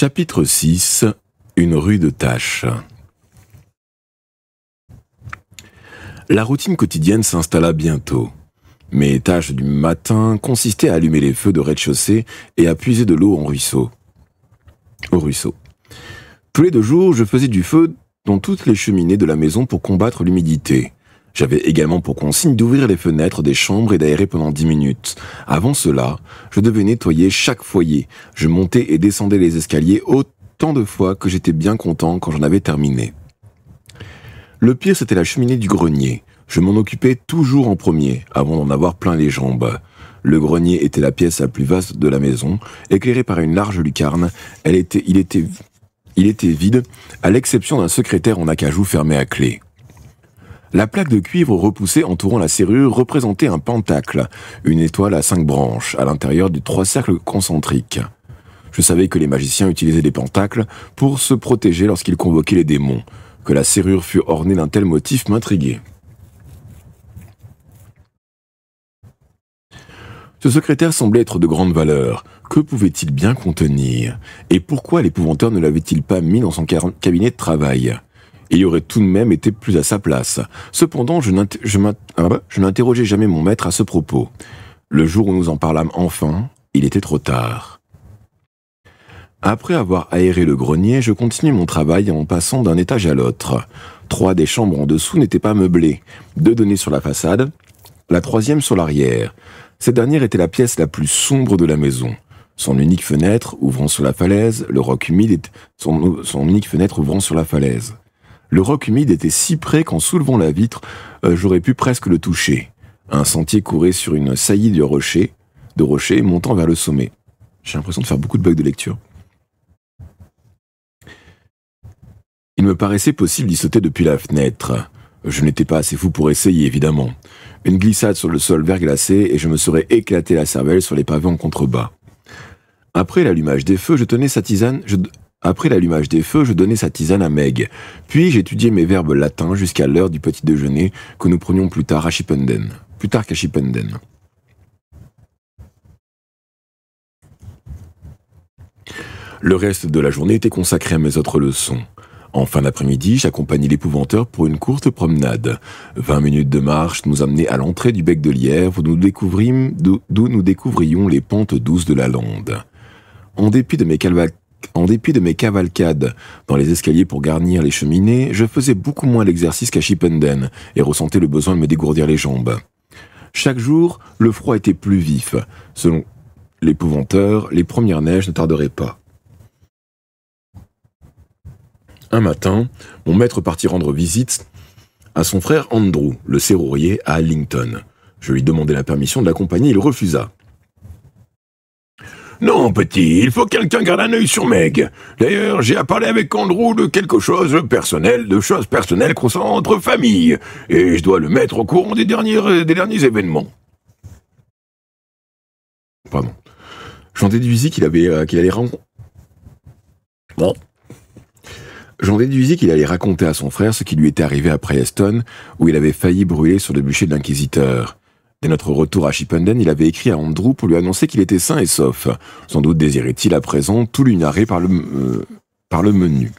Chapitre 6. Une rude tâche. La routine quotidienne s'installa bientôt. Mes tâches du matin consistaient à allumer les feux de rez-de-chaussée et à puiser de l'eau au ruisseau. Tous les 2 jours, je faisais du feu dans toutes les cheminées de la maison pour combattre l'humidité. J'avais également pour consigne d'ouvrir les fenêtres des chambres et d'aérer pendant 10 minutes. Avant cela, je devais nettoyer chaque foyer. Je montais et descendais les escaliers autant de fois que j'étais bien content quand j'en avais terminé. Le pire, c'était la cheminée du grenier. Je m'en occupais toujours en premier, avant d'en avoir plein les jambes. Le grenier était la pièce la plus vaste de la maison, éclairée par une large lucarne. Il était vide, à l'exception d'un secrétaire en acajou fermé à clé. La plaque de cuivre repoussée entourant la serrure représentait un pentacle, une étoile à 5 branches, à l'intérieur de 3 cercles concentriques. Je savais que les magiciens utilisaient des pentacles pour se protéger lorsqu'ils convoquaient les démons. Que la serrure fût ornée d'un tel motif m'intriguait. Ce secrétaire semblait être de grande valeur. Que pouvait-il bien contenir? Et pourquoi l'épouvanteur ne l'avait-il pas mis dans son cabinet de travail? Il y aurait tout de même été plus à sa place. Cependant, je n'interrogeai jamais mon maître à ce propos. Le jour où nous en parlâmes enfin, il était trop tard. Après avoir aéré le grenier, je continuai mon travail en passant d'un étage à l'autre. 3 des chambres en dessous n'étaient pas meublées. 2 donnaient sur la façade, la 3e sur l'arrière. Cette dernière était la pièce la plus sombre de la maison. Son unique fenêtre ouvrant sur la falaise, le roc humide Le roc humide était si près qu'en soulevant la vitre, j'aurais pu presque le toucher. Un sentier courait sur une saillie de rocher montant vers le sommet. J'ai l'impression de faire beaucoup de bugs de lecture. Il me paraissait possible d'y sauter depuis la fenêtre. Je n'étais pas assez fou pour essayer, évidemment. Une glissade sur le sol verglacé et je me serais éclaté la cervelle sur les pavés en contrebas. Après l'allumage des feux, je donnais sa tisane à Meg. Puis j'étudiais mes verbes latins jusqu'à l'heure du petit déjeuner que nous prenions plus tard qu'à Chipenden. Le reste de la journée était consacré à mes autres leçons. En fin d'après-midi, j'accompagnai l'épouvanteur pour une courte promenade. 20 minutes de marche nous amenaient à l'entrée du bec de Lièvre d'où nous découvrions les pentes douces de la lande. En dépit de mes cavalcades dans les escaliers pour garnir les cheminées, je faisais beaucoup moins l'exercice qu'à Chipenden et ressentais le besoin de me dégourdir les jambes. Chaque jour, le froid était plus vif. Selon l'épouvanteur, les premières neiges ne tarderaient pas. Un matin, mon maître partit rendre visite à son frère Andrew, le serrurier, à Allington. Je lui demandai la permission de l'accompagner, il refusa. « Non, petit, il faut que quelqu'un garde un œil sur Meg. D'ailleurs, j'ai à parler avec Andrew de choses personnelles concernant notre famille, et je dois le mettre au courant des derniers événements. » Pardon. J'en déduisis qu'il allait raconter à son frère ce qui lui était arrivé à Prieston, où il avait failli brûler sur le bûcher de l'inquisiteur. Dès notre retour à Chipenden, il avait écrit à Andrew pour lui annoncer qu'il était sain et sauf. Sans doute désirait-il à présent tout lui narrer par le menu.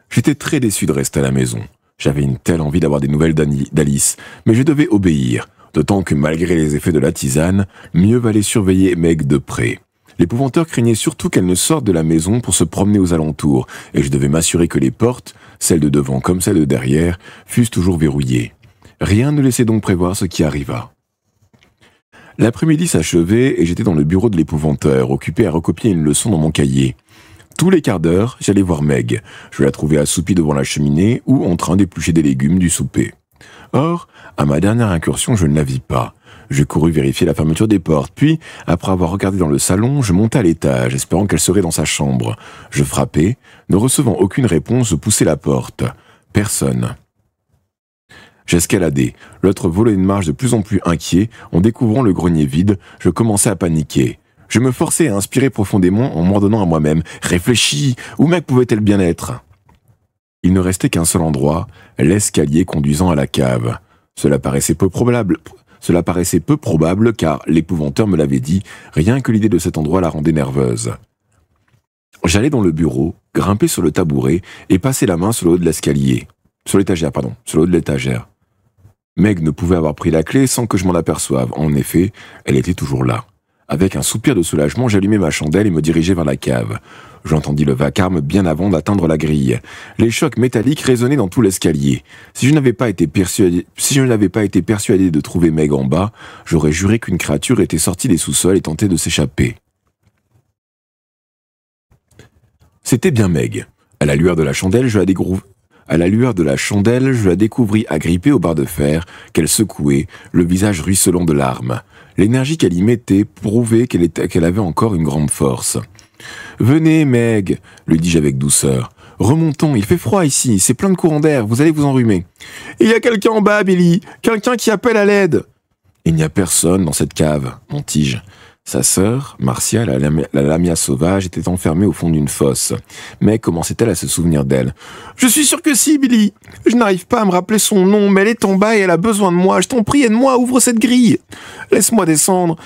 J'étais très déçu de rester à la maison. J'avais une telle envie d'avoir des nouvelles d'Alice, mais je devais obéir, d'autant que malgré les effets de la tisane, mieux valait surveiller Meg de près. L'épouvanteur craignait surtout qu'elle ne sorte de la maison pour se promener aux alentours, et je devais m'assurer que les portes, celles de devant comme celles de derrière, fussent toujours verrouillées. Rien ne laissait donc prévoir ce qui arriva. L'après-midi s'achevait et j'étais dans le bureau de l'épouvanteur, occupé à recopier une leçon dans mon cahier. Tous les quarts d'heure, j'allais voir Meg. Je la trouvais assoupie devant la cheminée ou en train d'éplucher des légumes du souper. Or, à ma dernière incursion, je ne la vis pas. Je courus vérifier la fermeture des portes, puis, après avoir regardé dans le salon, je montai à l'étage, espérant qu'elle serait dans sa chambre. Je frappai, ne recevant aucune réponse, je poussai la porte. Personne. J'escaladai. L'autre volait une marche de plus en plus inquiet. En découvrant le grenier vide, je commençais à paniquer. Je me forçais à inspirer profondément en m'ordonnant à moi-même. « Réfléchis, où Meg pouvait-elle bien être ?» Il ne restait qu'un seul endroit, l'escalier conduisant à la cave. Cela paraissait peu probable car l'épouvanteur me l'avait dit, rien que l'idée de cet endroit la rendait nerveuse. J'allais dans le bureau, grimper sur le tabouret et passer la main sur le haut de l'escalier. Sur l'étagère, pardon, sur le haut de l'étagère. Meg ne pouvait avoir pris la clé sans que je m'en aperçoive. En effet, elle était toujours là. Avec un soupir de soulagement, j'allumai ma chandelle et me dirigeai vers la cave. J'entendis le vacarme bien avant d'atteindre la grille. Les chocs métalliques résonnaient dans tout l'escalier. Si je n'avais pas été persuadé de trouver Meg en bas, j'aurais juré qu'une créature était sortie des sous-sols et tentait de s'échapper. C'était bien Meg. À la lueur de la chandelle, je la découvris agrippée au bar de fer, qu'elle secouait, le visage ruisselant de larmes. L'énergie qu'elle y mettait prouvait qu'elle avait encore une grande force. « Venez, Meg !» lui dis-je avec douceur. « Remontons, il fait froid ici, c'est plein de courants d'air, vous allez vous enrhumer. »« Il y a quelqu'un en bas, Billy, quelqu'un qui appelle à l'aide !»« Il n'y a personne dans cette cave, montis-je. » Sa sœur, Marcia, la lamia sauvage, était enfermée au fond d'une fosse. Mais commençait-elle à se souvenir d'elle? « Je suis sûr que si, Billy. Je n'arrive pas à me rappeler son nom, mais elle est en bas et elle a besoin de moi. Je t'en prie, aide-moi, ouvre cette grille. Laisse-moi descendre.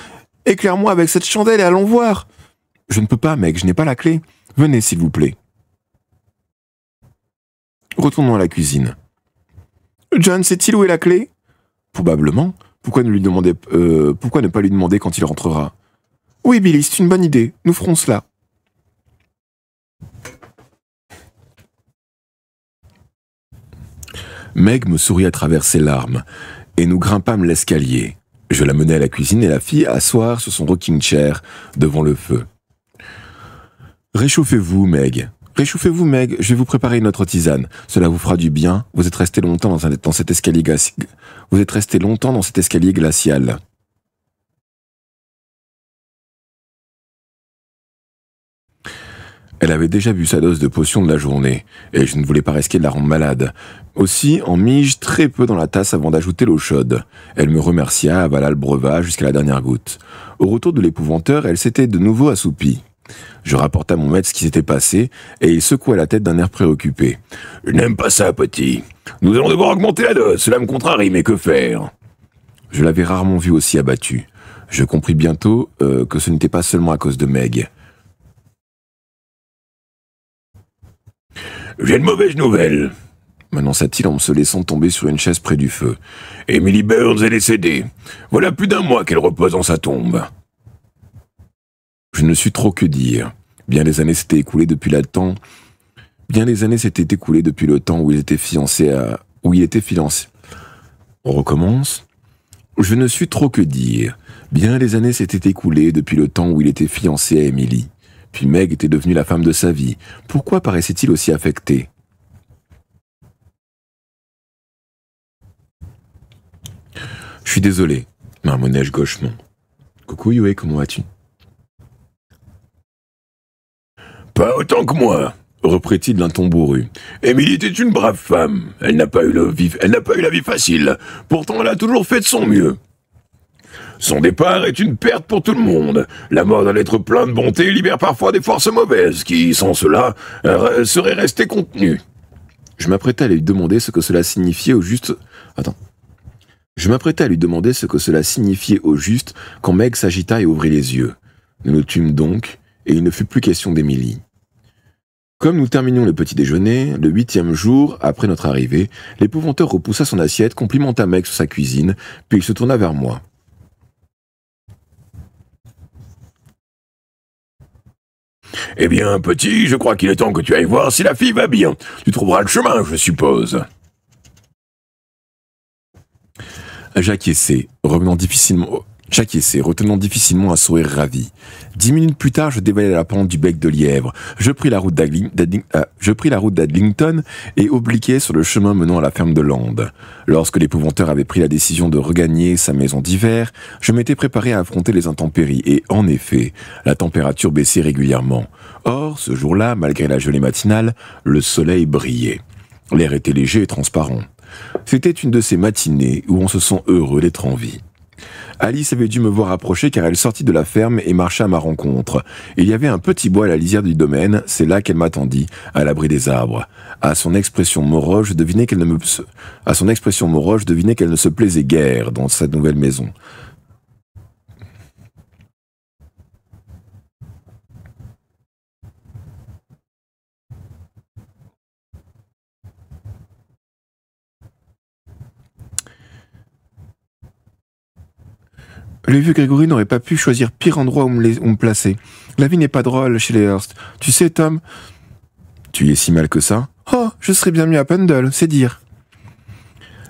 Éclaire-moi avec cette chandelle et allons voir. »« Je ne peux pas, mec, je n'ai pas la clé. Venez, s'il vous plaît. » Retournons à la cuisine. « John sait-il où est la clé ?»« Probablement. Pourquoi ne pas lui demander quand il rentrera ?»« Oui, Billy, c'est une bonne idée. Nous ferons cela. » Meg me sourit à travers ses larmes, et nous grimpâmes l'escalier. Je la menai à la cuisine et la fis asseoir sur son rocking chair devant le feu. « Réchauffez-vous, Meg. Réchauffez-vous, Meg. Je vais vous préparer une autre tisane. Cela vous fera du bien. Vous êtes resté longtemps dans cet escalier glacial. » Elle avait déjà bu sa dose de potion de la journée, et je ne voulais pas risquer de la rendre malade. Aussi en mis-je très peu dans la tasse avant d'ajouter l'eau chaude. Elle me remercia, avala le breuvage jusqu'à la dernière goutte. Au retour de l'épouvanteur, elle s'était de nouveau assoupie. Je rapportai à mon maître ce qui s'était passé, et il secoua la tête d'un air préoccupé. « Je n'aime pas ça, petit. Nous allons devoir augmenter la dose, cela me contrarie, mais que faire ?» Je l'avais rarement vu aussi abattu. Je compris bientôt que ce n'était pas seulement à cause de Meg. « J'ai une mauvaise nouvelle, » m'annonça-t-il en se laissant tomber sur une chaise près du feu. « Emily Burns est décédée. Voilà plus d'1 mois qu'elle repose dans sa tombe. » Je ne sus trop que dire. Bien des années s'étaient écoulées depuis le temps où il était fiancé. On recommence. Je ne sus trop que dire. Bien des années s'étaient écoulées depuis le temps où il était fiancé à Emily. Puis Meg était devenue la femme de sa vie. Pourquoi paraissait-il aussi affecté? Je suis désolé, marmonnai-je gauchement. Coucou Yue, comment vas-tu? Pas autant que moi, reprit-il d'un ton bourru. Emily était une brave femme. Elle n'a pas eu la vie facile. Pourtant, elle a toujours fait de son mieux. Son départ est une perte pour tout le monde. La mort d'un être plein de bonté libère parfois des forces mauvaises qui, sans cela, seraient restées contenues. Je m'apprêtais à lui demander ce que cela signifiait au juste... quand Meg s'agita et ouvrit les yeux. Nous nous tûmes donc, et il ne fut plus question d'Emily. Comme nous terminions le petit déjeuner, le 8e jour après notre arrivée, l'épouvanteur repoussa son assiette, complimenta Meg sur sa cuisine, puis il se tourna vers moi. « Eh bien, petit, je crois qu'il est temps que tu ailles voir si la fille va bien. Tu trouveras le chemin, je suppose. » J'acquiesçai, retenant difficilement un sourire ravi. 10 minutes plus tard, je dévalai la pente du bec de lièvre. Je pris la route d'Adlington et obliquai sur le chemin menant à la ferme de Land. Lorsque l'épouvanteur avait pris la décision de regagner sa maison d'hiver, je m'étais préparé à affronter les intempéries et, en effet, la température baissait régulièrement. Or, ce jour-là, malgré la gelée matinale, le soleil brillait. L'air était léger et transparent. C'était une de ces matinées où on se sent heureux d'être en vie. Alice avait dû me voir approcher car elle sortit de la ferme et marcha à ma rencontre. Il y avait un petit bois à la lisière du domaine, c'est là qu'elle m'attendit, à l'abri des arbres. À son expression morose, je devinais qu'elle ne se plaisait guère dans sa nouvelle maison. Le vieux Grégory n'aurait pas pu choisir pire endroit où me placer. La vie n'est pas drôle chez les Hearst. Tu sais, Tom, tu y es si mal que ça? Oh, je serais bien mieux à Pendle, c'est dire.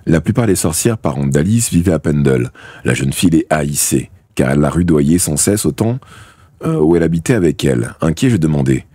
La plupart des sorcières parentes d'Alice vivaient à Pendle. La jeune fille les haïssait, car elle la rudoyait sans cesse autant où elle habitait avec elle. Inquiet, je demandais: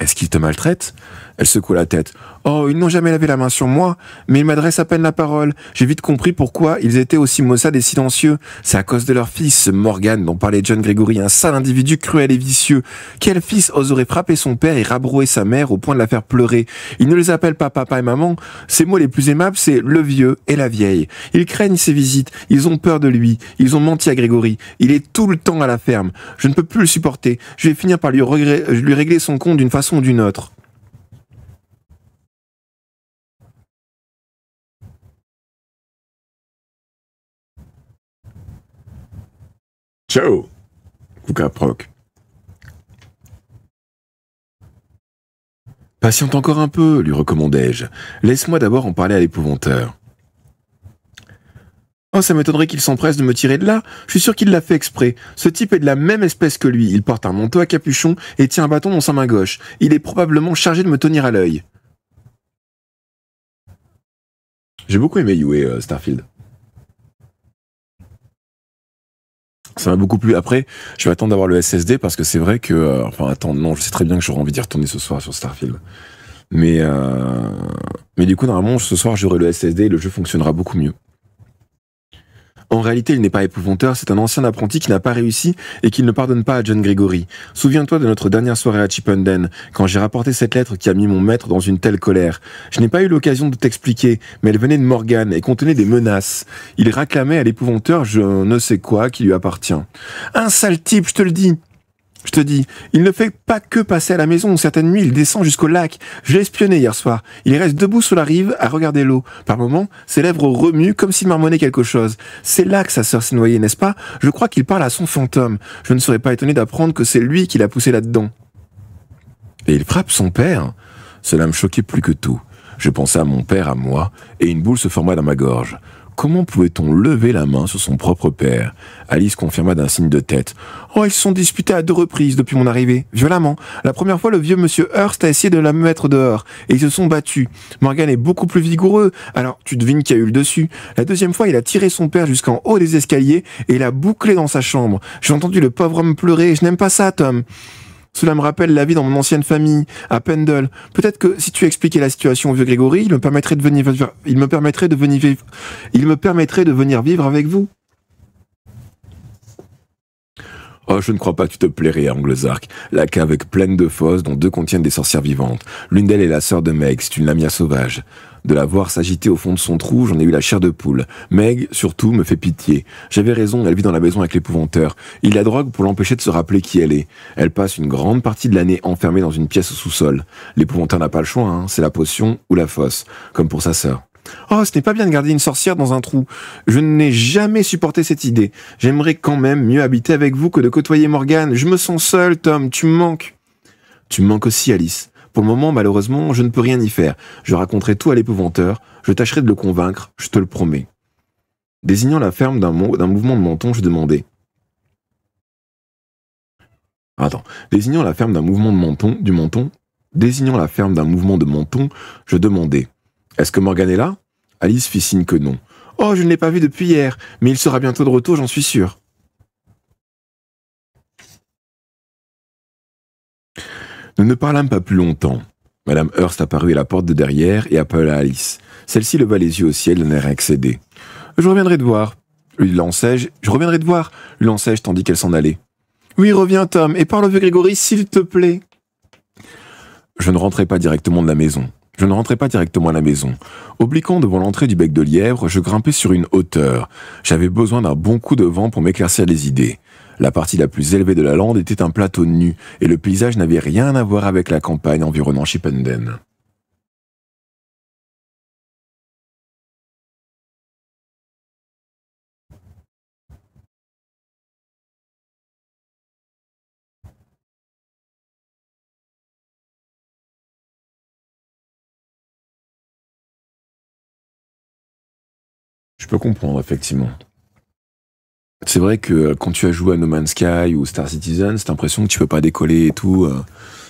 est-ce qu'ils te maltraitent? Elle secoua la tête. Oh, ils n'ont jamais lavé la main sur moi, mais ils m'adressent à peine la parole. J'ai vite compris pourquoi ils étaient aussi maussades et silencieux. C'est à cause de leur fils, ce Morgan, dont parlait John Gregory, un sale individu cruel et vicieux. Quel fils oserait frapper son père et rabrouer sa mère au point de la faire pleurer? Il ne les appelle pas papa et maman. Ses mots les plus aimables, c'est le vieux et la vieille. Ils craignent ses visites, ils ont peur de lui, ils ont menti à Gregory. Il est tout le temps à la ferme. Je ne peux plus le supporter. Je vais finir par lui régler son compte d'une façon ou d'une autre. Ciao, coucou Proc. Patiente encore un peu, lui recommandai-je. Laisse-moi d'abord en parler à l'épouvanteur. Oh, ça m'étonnerait qu'il s'empresse de me tirer de là. Je suis sûr qu'il l'a fait exprès. Ce type est de la même espèce que lui. Il porte un manteau à capuchon et tient un bâton dans sa main gauche. Il est probablement chargé de me tenir à l'œil. J'ai beaucoup aimé Yue Starfield. Ça m'a beaucoup plu. Après, je vais attendre d'avoir le SSD parce que c'est vrai que... enfin, attends, non, je sais très bien que j'aurai envie d'y retourner ce soir sur Starfield. Mais du coup, normalement, ce soir, j'aurai le SSD et le jeu fonctionnera beaucoup mieux. En réalité, il n'est pas épouvanteur, c'est un ancien apprenti qui n'a pas réussi et qui ne pardonne pas à John Gregory. Souviens-toi de notre dernière soirée à Chipenden, quand j'ai rapporté cette lettre qui a mis mon maître dans une telle colère. Je n'ai pas eu l'occasion de t'expliquer, mais elle venait de Morgan et contenait des menaces. Il réclamait à l'épouvanteur je ne sais quoi qui lui appartient. Un sale type, je te le dis. Je te dis, il ne fait pas que passer à la maison. Certaines nuits, il descend jusqu'au lac. Je l'ai espionné hier soir. Il reste debout sur la rive à regarder l'eau. Par moments, ses lèvres remuent comme s'il marmonnait quelque chose. C'est là que sa sœur s'est noyée, n'est-ce pas? Je crois qu'il parle à son fantôme. Je ne serais pas étonné d'apprendre que c'est lui qui l'a poussé là-dedans. Et il frappe son père? Cela me choquait plus que tout. Je pensais à mon père, à moi, et une boule se forma dans ma gorge. Comment pouvait-on lever la main sur son propre père? Alice confirma d'un signe de tête. Oh, ils se sont disputés à 2 reprises depuis mon arrivée, violemment. La première fois, le vieux monsieur Hearst a essayé de la mettre dehors, et ils se sont battus. Morgan est beaucoup plus vigoureux, alors tu devines qui a eu le dessus. La deuxième fois, il a tiré son père jusqu'en haut des escaliers, et il a bouclé dans sa chambre. J'ai entendu le pauvre homme pleurer, et je n'aime pas ça, Tom. Cela me rappelle la vie dans mon ancienne famille, à Pendle. Peut-être que si tu expliquais la situation au vieux Grégory, il me permettrait de venir vivre avec vous. Oh, je ne crois pas que tu te plairais à Anglezark. La cave est pleine de fosses dont 2 contiennent des sorcières vivantes. L'une d'elles est la sœur de Meg, c'est une lamia sauvage. De la voir s'agiter au fond de son trou, j'en ai eu la chair de poule. Meg, surtout, me fait pitié. J'avais raison, elle vit dans la maison avec l'épouvanteur. Il la drogue pour l'empêcher de se rappeler qui elle est. Elle passe une grande partie de l'année enfermée dans une pièce au sous-sol. L'épouvanteur n'a pas le choix, hein, c'est la potion ou la fosse, comme pour sa sœur. Oh, ce n'est pas bien de garder une sorcière dans un trou. Je n'ai jamais supporté cette idée. J'aimerais quand même mieux habiter avec vous que de côtoyer Morgan. Je me sens seul, Tom, tu me manques. Tu me manques aussi, Alice. Pour le moment, malheureusement, je ne peux rien y faire. Je raconterai tout à l'épouvanteur. Je tâcherai de le convaincre, je te le promets. Désignant la ferme d'un mouvement de menton, je demandai. Attends. Désignant la ferme d'un mouvement de menton, désignant la ferme d'un mouvement de menton, je demandai. Est-ce que Morgan est là? Alice fit signe que non. Oh, je ne l'ai pas vu depuis hier, mais il sera bientôt de retour, j'en suis sûr. Nous ne parlâmes pas plus longtemps. Madame Hearst apparut à la porte de derrière et appela Alice. Celle-ci leva les yeux au ciel d'un air excédé. Je reviendrai te voir, lui lançai-je. Lui lançai-je tandis qu'elle s'en allait. Oui, reviens, Tom, et parle au vieux Grégory, s'il te plaît. Je ne rentrai pas directement à la maison. Obliquant devant l'entrée du bec de lièvre, je grimpais sur une hauteur. J'avais besoin d'un bon coup de vent pour m'éclaircir les idées. La partie la plus élevée de la lande était un plateau nu, et le paysage n'avait rien à voir avec la campagne environnant Chipenden. Je peux comprendre, effectivement. C'est vrai que quand tu as joué à No Man's Sky ou Star Citizen, t'as l'impression que tu peux pas décoller et tout.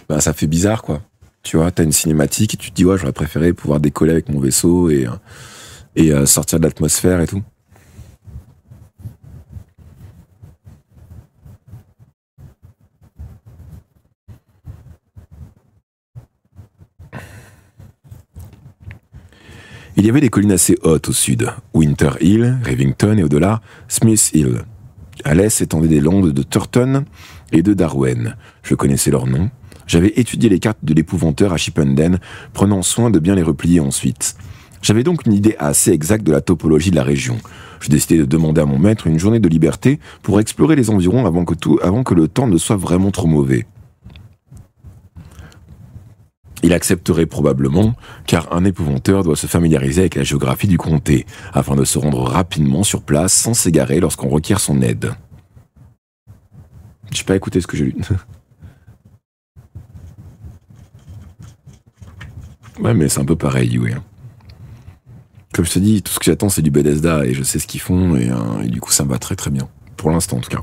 Bah, ça fait bizarre, quoi. Tu vois, t'as une cinématique et tu te dis, ouais, j'aurais préféré pouvoir décoller avec mon vaisseau et sortir de l'atmosphère et tout. Il y avait des collines assez hautes au sud, Winter Hill, Rivington et au-delà, Smith Hill. À l'est s'étendaient des landes de Turton et de Darwen. Je connaissais leurs noms. J'avais étudié les cartes de l'épouvanteur à Chipenden, prenant soin de bien les replier ensuite. J'avais donc une idée assez exacte de la topologie de la région. Je décidai de demander à mon maître une journée de liberté pour explorer les environs avant que le temps ne soit vraiment trop mauvais. Il accepterait probablement, car un épouvanteur doit se familiariser avec la géographie du comté, afin de se rendre rapidement sur place sans s'égarer lorsqu'on requiert son aide. J'ai pas écouté ce que j'ai lu. Ouais, mais c'est un peu pareil, oui. Comme je te dis, tout ce que j'attends, c'est du Bethesda, et je sais ce qu'ils font, et du coup, ça me va très très bien. Pour l'instant, en tout cas.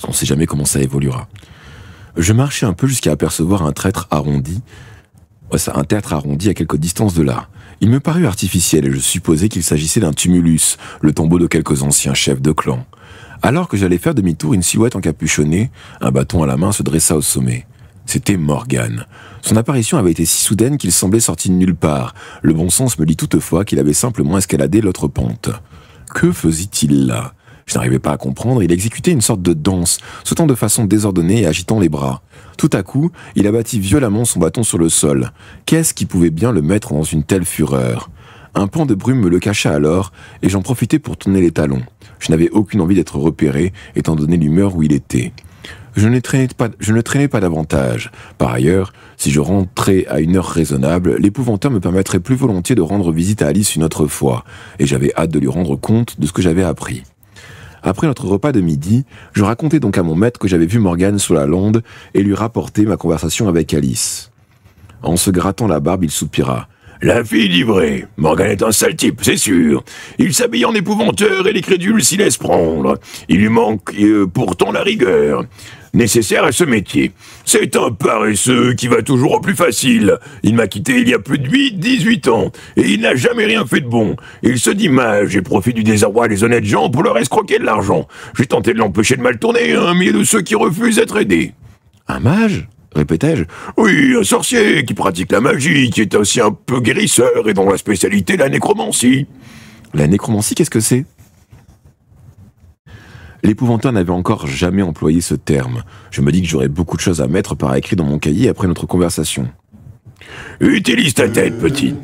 On sait jamais comment ça évoluera. Je marchais un peu jusqu'à apercevoir un traître arrondi. Un tertre arrondi à quelque distance de là. Il me parut artificiel et je supposais qu'il s'agissait d'un tumulus, le tombeau de quelques anciens chefs de clan. Alors que j'allais faire demi-tour, une silhouette encapuchonnée, un bâton à la main, se dressa au sommet. C'était Morgan. Son apparition avait été si soudaine qu'il semblait sorti de nulle part. Le bon sens me dit toutefois qu'il avait simplement escaladé l'autre pente. Que faisait-il là ? Je n'arrivais pas à comprendre, il exécutait une sorte de danse, sautant de façon désordonnée et agitant les bras. Tout à coup, il abattit violemment son bâton sur le sol. Qu'est-ce qui pouvait bien le mettre dans une telle fureur ? Un pan de brume me le cacha alors, et j'en profitais pour tourner les talons. Je n'avais aucune envie d'être repéré, étant donné l'humeur où il était. Je ne traînais pas davantage. Par ailleurs, si je rentrais à une heure raisonnable, l'épouvanteur me permettrait plus volontiers de rendre visite à Alice une autre fois, et j'avais hâte de lui rendre compte de ce que j'avais appris. Après notre repas de midi, je racontai donc à mon maître que j'avais vu Morgan sous la lande et lui rapportai ma conversation avec Alice. En se grattant la barbe, il soupira. « La fille livrée. Morgan est un sale type, c'est sûr. Il s'habille en épouvanteur et les crédules s'y laissent prendre. Il lui manque pourtant la rigueur nécessaire à ce métier. C'est un paresseux qui va toujours au plus facile. Il m'a quitté il y a plus de 18 ans, et il n'a jamais rien fait de bon. Il se dit mage et profite du désarroi des honnêtes gens pour leur escroquer de l'argent. J'ai tenté de l'empêcher de mal tourner, un milieu de ceux qui refusent d'être aidés. » « Un mage ?» répétai-je. « Oui, un sorcier qui pratique la magie, qui est aussi un peu guérisseur et dont la spécialité est la nécromancie. » « La nécromancie, qu'est-ce que c'est ?» L'épouvanteur n'avait encore jamais employé ce terme. Je me dis que j'aurais beaucoup de choses à mettre par écrit dans mon cahier après notre conversation. « Utilise ta tête, petit. »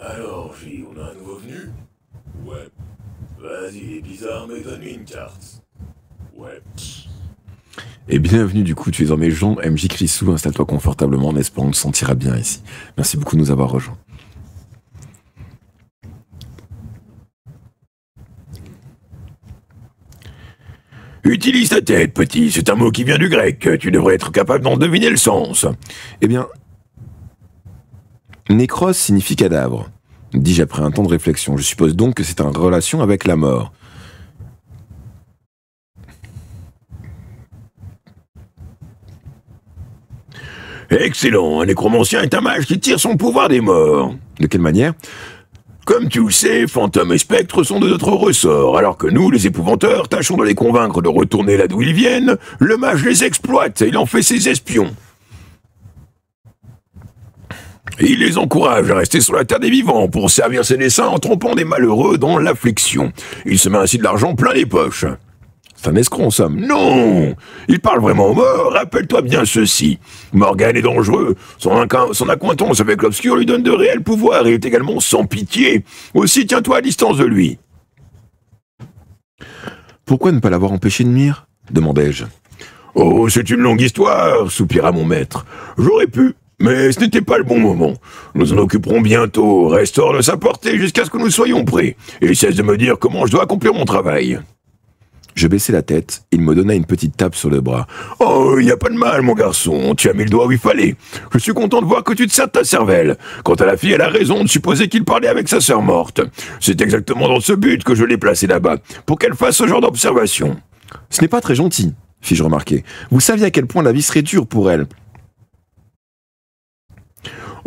Alors, fille, on a un nouveau venu? Ouais. Vas-y, il est bizarre, mais donne-lui une carte. Ouais. Et bienvenue du coup, tu es dans mes gens, MJ Chrisou, installe-toi confortablement en espérant te sentiras bien ici. Merci beaucoup de nous avoir rejoints. Utilise ta tête, petit, c'est un mot qui vient du grec, tu devrais être capable d'en deviner le sens. Eh bien, nécros signifie cadavre, dis-je après un temps de réflexion. Je suppose donc que c'est en relation avec la mort. Excellent, un nécromancien est un mage qui tire son pouvoir des morts. De quelle manière ? Comme tu le sais, fantômes et spectres sont de notre ressort, alors que nous, les épouvanteurs, tâchons de les convaincre de retourner là d'où ils viennent, le mage les exploite et il en fait ses espions. Il les encourage à rester sur la terre des vivants pour servir ses desseins en trompant des malheureux dans l'affliction. Il se met ainsi de l'argent plein les poches. C'est un escroc en somme. Non, il parle vraiment aux morts. Rappelle-toi bien ceci. Morgan est dangereux. Son accointance avec l'obscur lui donne de réels pouvoirs et est également sans pitié. Aussi, tiens-toi à distance de lui. Pourquoi ne pas l'avoir empêché de nuire ? Demandai-je. Oh, c'est une longue histoire, soupira mon maître. J'aurais pu, mais ce n'était pas le bon moment. Nous en occuperons bientôt. Reste hors de sa portée jusqu'à ce que nous soyons prêts. Et cesse de me dire comment je dois accomplir mon travail. Je baissai la tête, il me donna une petite tape sur le bras. « Oh, y a pas de mal, mon garçon, tu as mis le doigt où il fallait. Je suis content de voir que tu te sers de ta cervelle. Quant à la fille, elle a raison de supposer qu'il parlait avec sa sœur morte. C'est exactement dans ce but que je l'ai placée là-bas, pour qu'elle fasse ce genre d'observation. » « Ce n'est pas très gentil, fis-je remarquer. Vous saviez à quel point la vie serait dure pour elle. »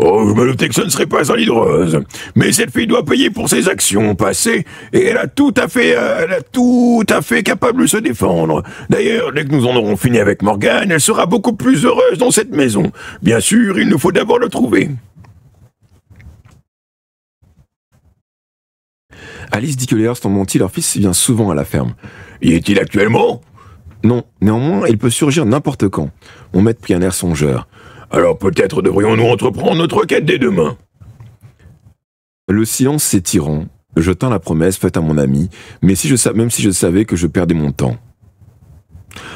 Oh, je me doutais que ce ne serait pas un lit de rose. Mais cette fille doit payer pour ses actions passées, et elle a tout à fait capable de se défendre. D'ailleurs, dès que nous en aurons fini avec Morgane, elle sera beaucoup plus heureuse dans cette maison. Bien sûr, il nous faut d'abord le trouver. Alice dit que les Hurst ont menti, leur fils vient souvent à la ferme. Y est-il actuellement? Non, néanmoins, il peut surgir n'importe quand. Mon maître prit un air songeur. Alors peut-être devrions-nous entreprendre notre quête dès demain. Le silence s'étirant, je tins la promesse faite à mon ami, même si je savais que je perdais mon temps.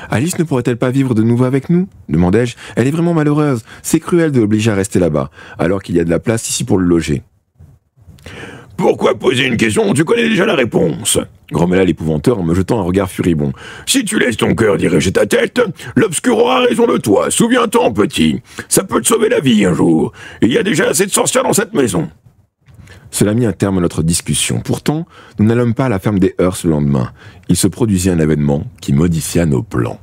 Alice ne pourrait-elle pas vivre de nouveau avec nous? Demandai-je. Elle est vraiment malheureuse. C'est cruel de l'obliger à rester là-bas, alors qu'il y a de la place ici pour le loger. Pourquoi poser une question? Tu connais déjà la réponse, grommela l'épouvanteur en me jetant un regard furibond. Si tu laisses ton cœur diriger ta tête, l'obscur aura raison de toi. Souviens-t'en, petit. Ça peut te sauver la vie un jour. Il y a déjà assez de sorcières dans cette maison. Cela mit un terme à notre discussion. Pourtant, nous n'allâmes pas à la ferme des Hurst le lendemain. Il se produisit un événement qui modifia nos plans.